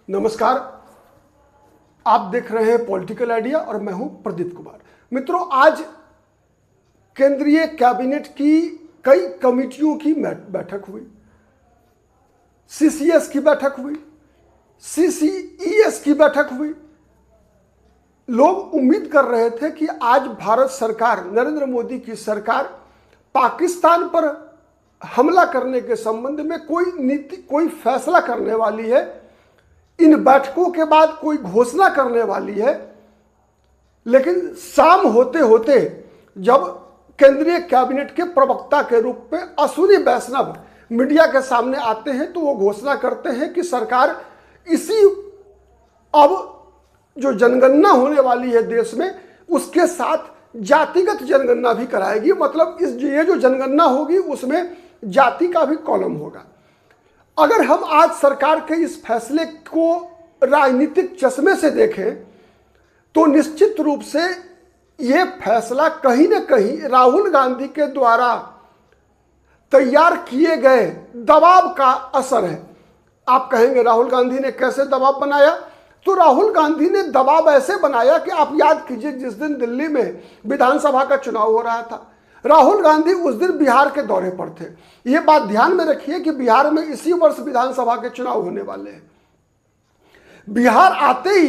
नमस्कार, आप देख रहे हैं पॉलिटिकल आइडिया और मैं हूं प्रदीप कुमार। मित्रों, आज केंद्रीय कैबिनेट की कई कमिटियों की बैठक हुई, सीसीएस की बैठक हुई, सीसीईएस की बैठक हुई। लोग उम्मीद कर रहे थे कि आज भारत सरकार, नरेंद्र मोदी की सरकार पाकिस्तान पर हमला करने के संबंध में कोई नीति, कोई फैसला करने वाली है, इन बैठकों के बाद कोई घोषणा करने वाली है। लेकिन शाम होते होते जब केंद्रीय कैबिनेट के प्रवक्ता के रूप में अश्विनी वैष्णव मीडिया के सामने आते हैं तो वो घोषणा करते हैं कि सरकार इसी अब जो जनगणना होने वाली है देश में, उसके साथ जातिगत जनगणना भी कराएगी। मतलब ये जो जनगणना होगी उसमें जाति का भी कॉलम होगा। अगर हम आज सरकार के इस फैसले को राजनीतिक चश्मे से देखें तो निश्चित रूप से यह फैसला कहीं ना कहीं राहुल गांधी के द्वारा तैयार किए गए दबाव का असर है। आप कहेंगे राहुल गांधी ने कैसे दबाव बनाया? तो राहुल गांधी ने दबाव ऐसे बनाया कि आप याद कीजिए, जिस दिन दिल्ली में विधानसभा का चुनाव हो रहा था, राहुल गांधी उस दिन बिहार के दौरे पर थे। यह बात ध्यान में रखिए कि बिहार में इसी वर्ष विधानसभा के चुनाव होने वाले हैं। बिहार आते ही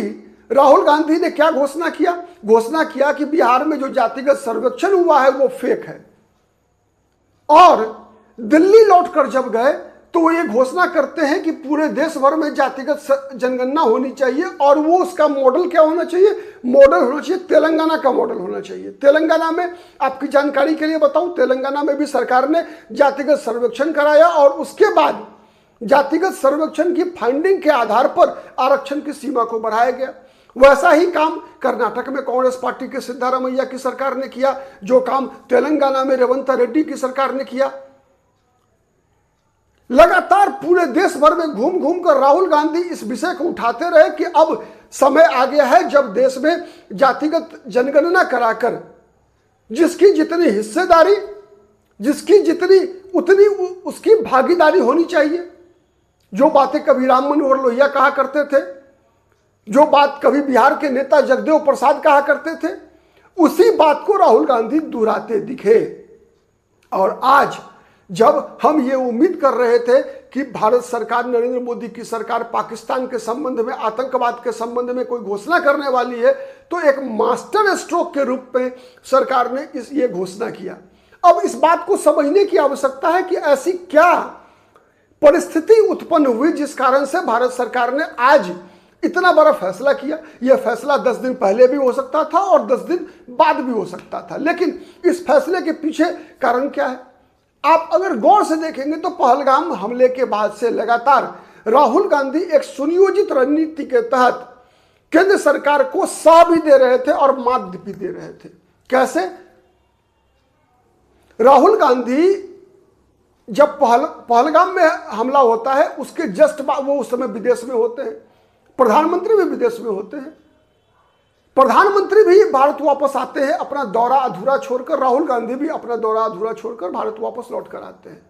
राहुल गांधी ने क्या घोषणा किया? घोषणा किया कि बिहार में जो जातिगत सर्वेक्षण हुआ है वो फेक है। और दिल्ली लौटकर जब गए तो वो ये घोषणा करते हैं कि पूरे देश भर में जातिगत जनगणना होनी चाहिए और वो उसका मॉडल क्या होना चाहिए? मॉडल होना चाहिए तेलंगाना का मॉडल होना चाहिए। तेलंगाना में, आपकी जानकारी के लिए बताऊं, तेलंगाना में भी सरकार ने जातिगत सर्वेक्षण कराया और उसके बाद जातिगत सर्वेक्षण की फाइंडिंग के आधार पर आरक्षण की सीमा को बढ़ाया गया। वैसा ही काम कर्नाटक में कांग्रेस पार्टी के सिद्धारमैया की सरकार ने किया, जो काम तेलंगाना में रेवंत रेड्डी की सरकार ने किया। लगातार पूरे देश भर में घूम घूम कर राहुल गांधी इस विषय को उठाते रहे कि अब समय आ गया है जब देश में जातिगत जनगणना कराकर जिसकी जितनी हिस्सेदारी, जिसकी जितनी उतनी उसकी भागीदारी होनी चाहिए। जो बातें कभी राम मनोहर लोहिया कहा करते थे, जो बात कभी बिहार के नेता जगदेव प्रसाद कहा करते थे, उसी बात को राहुल गांधी दोहराते दिखे। और आज जब हम ये उम्मीद कर रहे थे कि भारत सरकार, नरेंद्र मोदी की सरकार पाकिस्तान के संबंध में, आतंकवाद के संबंध में कोई घोषणा करने वाली है, तो एक मास्टर स्ट्रोक के रूप में सरकार ने ये घोषणा किया। अब इस बात को समझने की आवश्यकता है कि ऐसी क्या परिस्थिति उत्पन्न हुई जिस कारण से भारत सरकार ने आज इतना बड़ा फैसला किया। यह फैसला 10 दिन पहले भी हो सकता था और 10 दिन बाद भी हो सकता था, लेकिन इस फैसले के पीछे कारण क्या है? आप अगर गौर से देखेंगे तो पहलगाम हमले के बाद से लगातार राहुल गांधी एक सुनियोजित रणनीति के तहत केंद्र सरकार को साह भी दे रहे थे और मात भी दे रहे थे। कैसे? राहुल गांधी जब पहलगाम में हमला होता है उसके जस्ट बाद, वो उस समय विदेश में होते हैं, प्रधानमंत्री भी विदेश में होते हैं, प्रधानमंत्री भी भारत वापस आते हैं अपना दौरा अधूरा छोड़कर, राहुल गांधी भी अपना दौरा अधूरा छोड़कर भारत वापस लौट कर आते हैं।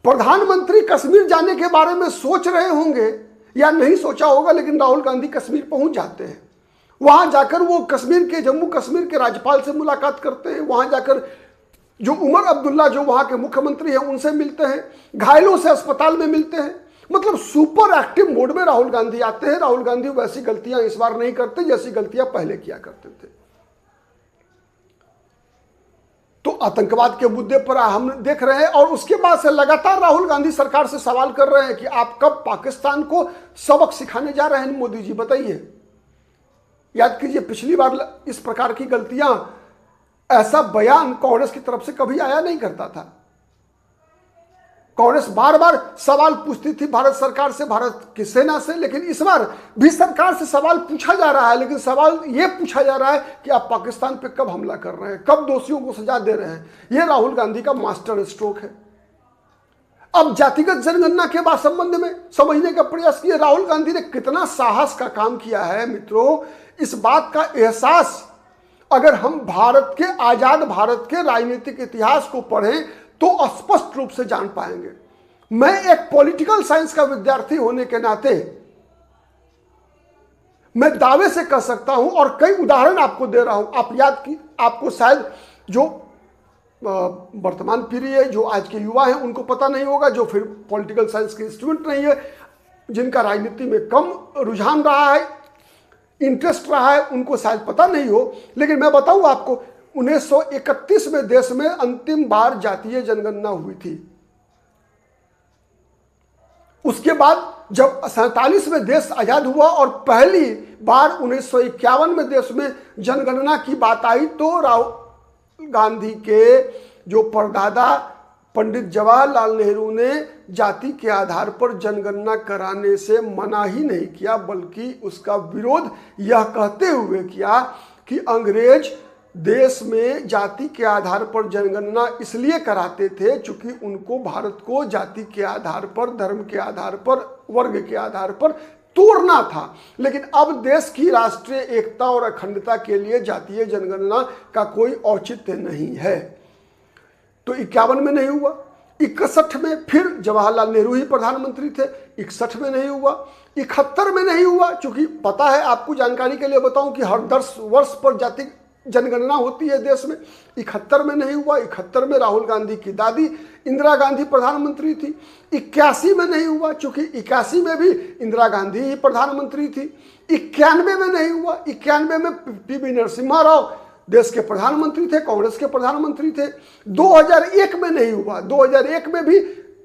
प्रधानमंत्री कश्मीर जाने के बारे में सोच रहे होंगे या नहीं सोचा होगा, लेकिन राहुल गांधी कश्मीर पहुंच जाते हैं। वहां जाकर वो कश्मीर के, जम्मू कश्मीर के राज्यपाल से मुलाकात करते हैं। वहां जाकर जो उमर अब्दुल्ला, जो वहां के मुख्यमंत्री हैं, उनसे मिलते हैं। घायलों से अस्पताल में मिलते हैं। मतलब सुपर एक्टिव मोड में राहुल गांधी आते हैं। राहुल गांधी वैसी गलतियां इस बार नहीं करते जैसी गलतियां पहले किया करते थे। तो आतंकवाद के मुद्दे पर हम देख रहे हैं और उसके बाद से लगातार राहुल गांधी सरकार से सवाल कर रहे हैं कि आप कब पाकिस्तान को सबक सिखाने जा रहे हैं मोदी जी, बताइए। याद कीजिए, पिछली बार इस प्रकार की गलतियां, ऐसा बयान कांग्रेस की तरफ से कभी आया नहीं करता था। कांग्रेस बार बार सवाल पूछती थी भारत सरकार से, भारत की सेना से, लेकिन इस बार भी सरकार से सवाल पूछा जा रहा है। लेकिन सवाल यह पूछा जा रहा है कि आप पाकिस्तान पे कब हमला कर रहे हैं, कब दोषियों को सजा दे रहे हैं। यह राहुल गांधी का मास्टर स्ट्रोक है। अब जातिगत जनगणना के बाद संबंध में समझने का प्रयास किया राहुल गांधी ने कितना साहस का काम किया है। मित्रों, इस बात का एहसास अगर हम भारत के, आजाद भारत के राजनीतिक इतिहास को पढ़ें तो स्पष्ट रूप से जान पाएंगे। मैं एक पॉलिटिकल साइंस का विद्यार्थी होने के नाते मैं दावे से कह सकता हूं और कई उदाहरण आपको दे रहा हूं। आप याद की, आपको शायद जो वर्तमान पीढ़ी है, जो आज के युवा हैं, उनको पता नहीं होगा, जो फिर पॉलिटिकल साइंस के स्टूडेंट नहीं है, जिनका राजनीति में कम रुझान रहा है, इंटरेस्ट रहा है, उनको शायद पता नहीं हो। लेकिन मैं बताऊं आपको, 1931 में देश में अंतिम बार जातीय जनगणना हुई थी। उसके बाद जब 47 में देश आजाद हुआ और पहली बार 1951 में देश में जनगणना की बात आई, तो राहुल गांधी के जो परदादा पंडित जवाहरलाल नेहरू ने जाति के आधार पर जनगणना कराने से मना ही नहीं किया, बल्कि उसका विरोध यह कहते हुए किया कि अंग्रेज देश में जाति के आधार पर जनगणना इसलिए कराते थे क्योंकि उनको भारत को जाति के आधार पर, धर्म के आधार पर, वर्ग के आधार पर तोड़ना था। लेकिन अब देश की राष्ट्रीय एकता और अखंडता के लिए जातीय जनगणना का कोई औचित्य नहीं है। तो 51 में नहीं हुआ, 61 में फिर जवाहरलाल नेहरू ही प्रधानमंत्री थे, 61 में नहीं हुआ, 71 में नहीं हुआ। चूंकि पता है आपको, जानकारी के लिए बताऊं कि हर 10 वर्ष पर जाति जनगणना होती है देश में। 71 में नहीं हुआ, 71 में राहुल गांधी की दादी इंदिरा गांधी प्रधानमंत्री थी। 81 में नहीं हुआ, चूंकि 81 में भी इंदिरा गांधी ही प्रधानमंत्री थी। 91 में नहीं हुआ, 91 में पीवी नरसिम्हा राव देश के प्रधानमंत्री थे, कांग्रेस के प्रधानमंत्री थे। 2001 में नहीं हुआ, 2001 में भी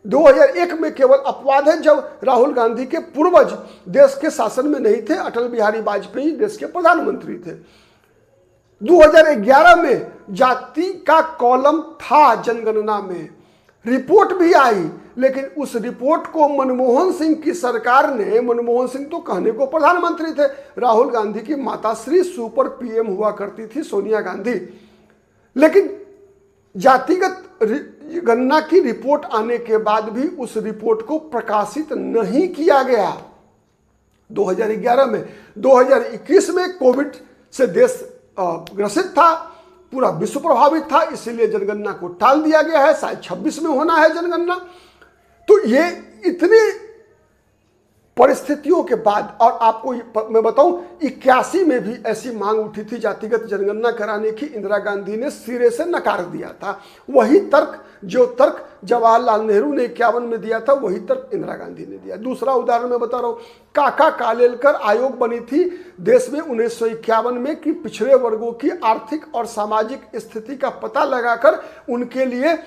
2001 में केवल अपवाद है जब राहुल गांधी के पूर्वज देश के शासन में नहीं थे, अटल बिहारी वाजपेयी देश के प्रधानमंत्री थे। 2011 में जाति का कॉलम था जनगणना में, रिपोर्ट भी आई, लेकिन उस रिपोर्ट को मनमोहन सिंह की सरकार ने, मनमोहन सिंह तो कहने को प्रधानमंत्री थे, राहुल गांधी की माताश्री सुपर पीएम हुआ करती थी सोनिया गांधी, लेकिन जातिगत गणना की रिपोर्ट आने के बाद भी उस रिपोर्ट को प्रकाशित नहीं किया गया 2011 में। 2021 में कोविड से देश ग्रसित था, पूरा विश्व प्रभावित था, इसीलिए जनगणना को टाल दिया गया है। शायद 26 में होना है जनगणना। तो ये इतनी परिस्थितियों के बाद, और आपको मैं बताऊं, 81 में भी ऐसी मांग उठी थी जातिगत जनगणना कराने की, इंदिरा गांधी ने सिरे से नकार दिया था। वही तर्क, जो तर्क जवाहरलाल नेहरू ने 51 में दिया था, वही तर्क इंदिरा गांधी ने दिया। दूसरा उदाहरण मैं बता रहा हूं, काका कालेलकर आयोग बनी थी देश में 1951 में कि पिछड़े वर्गों की आर्थिक और सामाजिक स्थिति का पता लगाकर उनके लिए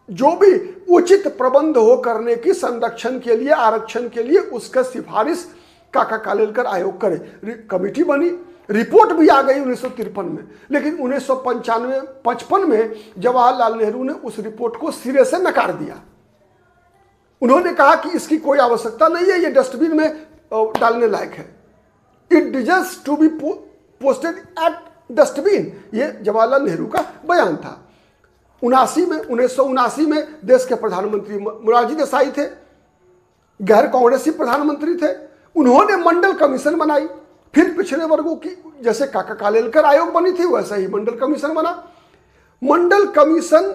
जो भी उचित प्रबंध हो करने की, संरक्षण के लिए, आरक्षण के लिए, उसका सिफारिश काका कालेलकर आयोग करे। कमेटी बनी, रिपोर्ट भी आ गई 1953 में, लेकिन 1955 में जवाहरलाल नेहरू ने उस रिपोर्ट को सिरे से नकार दिया। उन्होंने कहा कि इसकी कोई आवश्यकता नहीं है, ये डस्टबिन में डालने लायक है, it deserves to be posted at dustbin. ये जवाहरलाल नेहरू का बयान था। 1979 में देश के प्रधानमंत्री मोरारजी देसाई थे, गैर कांग्रेसी प्रधानमंत्री थे। उन्होंने मंडल कमीशन बनाई, फिर पिछड़े वर्गों की, जैसे काका कालेलकर आयोग बनी थी वैसा ही मंडल कमीशन बना। मंडल कमीशन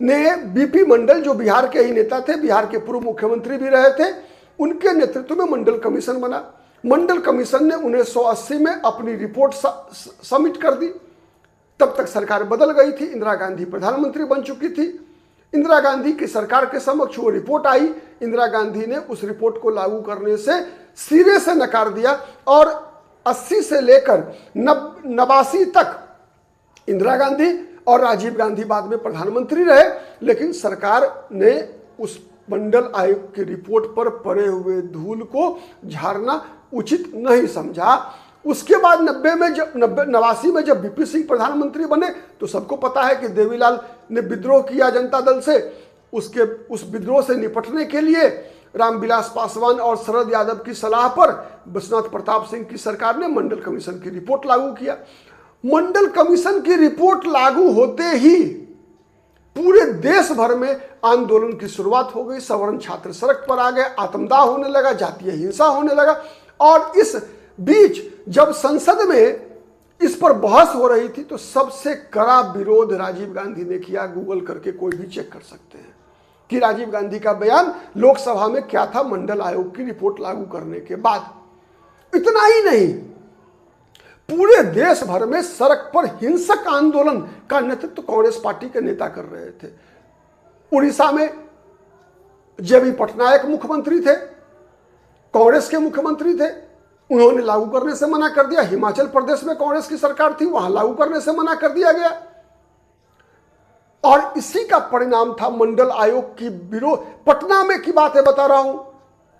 ने बीपी मंडल, जो बिहार के ही नेता थे, बिहार के पूर्व मुख्यमंत्री भी रहे थे, उनके नेतृत्व में मंडल कमीशन बना। मंडल कमीशन ने 1980 में अपनी रिपोर्ट सबमिट कर दी। तब तक सरकार बदल गई थी, इंदिरा गांधी प्रधानमंत्री बन चुकी थी। इंदिरा गांधी की सरकार के समक्ष वो रिपोर्ट आई, इंदिरा गांधी ने उस रिपोर्ट को लागू करने से सिरे से नकार दिया और 80 से लेकर 89 तक इंदिरा गांधी और राजीव गांधी बाद में प्रधानमंत्री रहे, लेकिन सरकार ने उस मंडल आयोग की रिपोर्ट पर पड़े हुए धूल को झाड़ना उचित नहीं समझा। उसके बाद 89 में जब बीपी सिंह प्रधानमंत्री बने, तो सबको पता है कि देवीलाल ने विद्रोह किया जनता दल से। उस विद्रोह से निपटने के लिए रामविलास पासवान और शरद यादव की सलाह पर विश्वनाथ प्रताप सिंह की सरकार ने मंडल कमीशन की रिपोर्ट लागू किया। मंडल कमीशन की रिपोर्ट लागू होते ही पूरे देश भर में आंदोलन की शुरुआत हो गई। सवर्ण छात्र सड़क पर आ गए, आत्मदाह होने लगा, जातीय हिंसा होने लगा। और इस बीच जब संसद में इस पर बहस हो रही थी, तो सबसे कड़ा विरोध राजीव गांधी ने किया। गूगल करके कोई भी चेक कर सकते हैं कि राजीव गांधी का बयान लोकसभा में क्या था मंडल आयोग की रिपोर्ट लागू करने के बाद। इतना ही नहीं, पूरे देश भर में सड़क पर हिंसक आंदोलन का नेतृत्व कांग्रेस पार्टी के नेता कर रहे थे। उड़ीसा में जेबी पटनायक मुख्यमंत्री थे, कांग्रेस के मुख्यमंत्री थे, उन्होंने लागू करने से मना कर दिया। हिमाचल प्रदेश में कांग्रेस की सरकार थी, वहां लागू करने से मना कर दिया गया। और इसी का परिणाम था मंडल आयोग की विरोध। पटना में की बातें बता रहा हूं,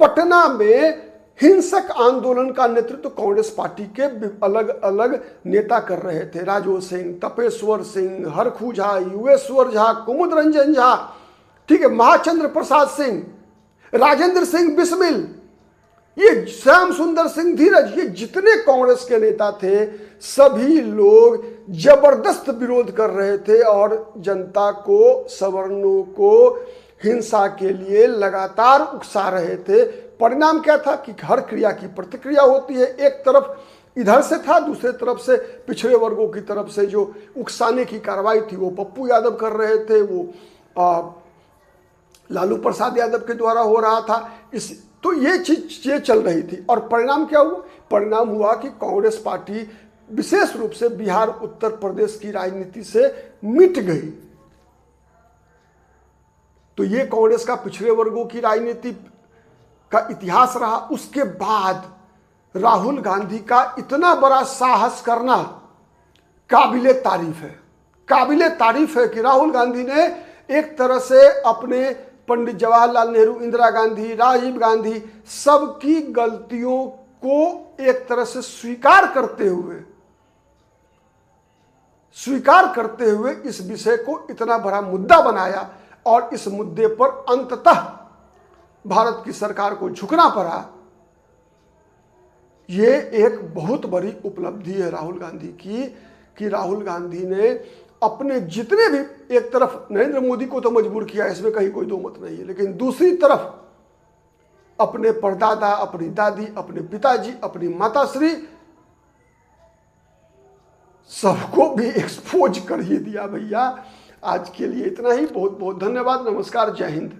पटना में हिंसक आंदोलन का नेतृत्व कांग्रेस पार्टी के अलग अलग नेता कर रहे थे। राजू सिंह, तपेश्वर सिंह, हरखू झा, युगेश्वर झा, कुमुद रंजन झा, ठीक है, महाचंद्र प्रसाद सिंह, राजेंद्र सिंह बिस्मिल, ये श्याम सुंदर सिंह धीरज, ये जितने कांग्रेस के नेता थे सभी लोग जबरदस्त विरोध कर रहे थे और जनता को, सवर्णों को हिंसा के लिए लगातार उकसा रहे थे। परिणाम क्या था कि हर क्रिया की प्रतिक्रिया होती है। एक तरफ इधर से था, दूसरे तरफ से पिछड़े वर्गों की तरफ से जो उकसाने की कार्रवाई थी वो पप्पू यादव कर रहे थे, वो लालू प्रसाद यादव के द्वारा हो रहा था। तो ये चीजें चल रही थी और परिणाम क्या हुआ? परिणाम हुआ कि कांग्रेस पार्टी विशेष रूप से बिहार, उत्तर प्रदेश की राजनीति से मिट गई। तो ये कांग्रेस का पिछड़े वर्गों की राजनीति का इतिहास रहा। उसके बाद राहुल गांधी का इतना बड़ा साहस करना काबिले तारीफ है। काबिले तारीफ है कि राहुल गांधी ने एक तरह से अपने पंडित जवाहरलाल नेहरू, इंदिरा गांधी, राजीव गांधी सबकी गलतियों को एक तरह से स्वीकार करते हुए इस विषय को इतना बड़ा मुद्दा बनाया और इस मुद्दे पर अंततः भारत की सरकार को झुकना पड़ा। ये एक बहुत बड़ी उपलब्धि है राहुल गांधी की कि राहुल गांधी ने अपने जितने भी, एक तरफ नरेंद्र मोदी को तो मजबूर किया, इसमें कहीं कोई दो मत नहीं है, लेकिन दूसरी तरफ अपने परदादा, अपनी दादी, अपने पिताजी, अपनी माताश्री सबको भी एक्सपोज कर ही दिया। भैया आज के लिए इतना ही। बहुत बहुत धन्यवाद। नमस्कार, जय हिंद।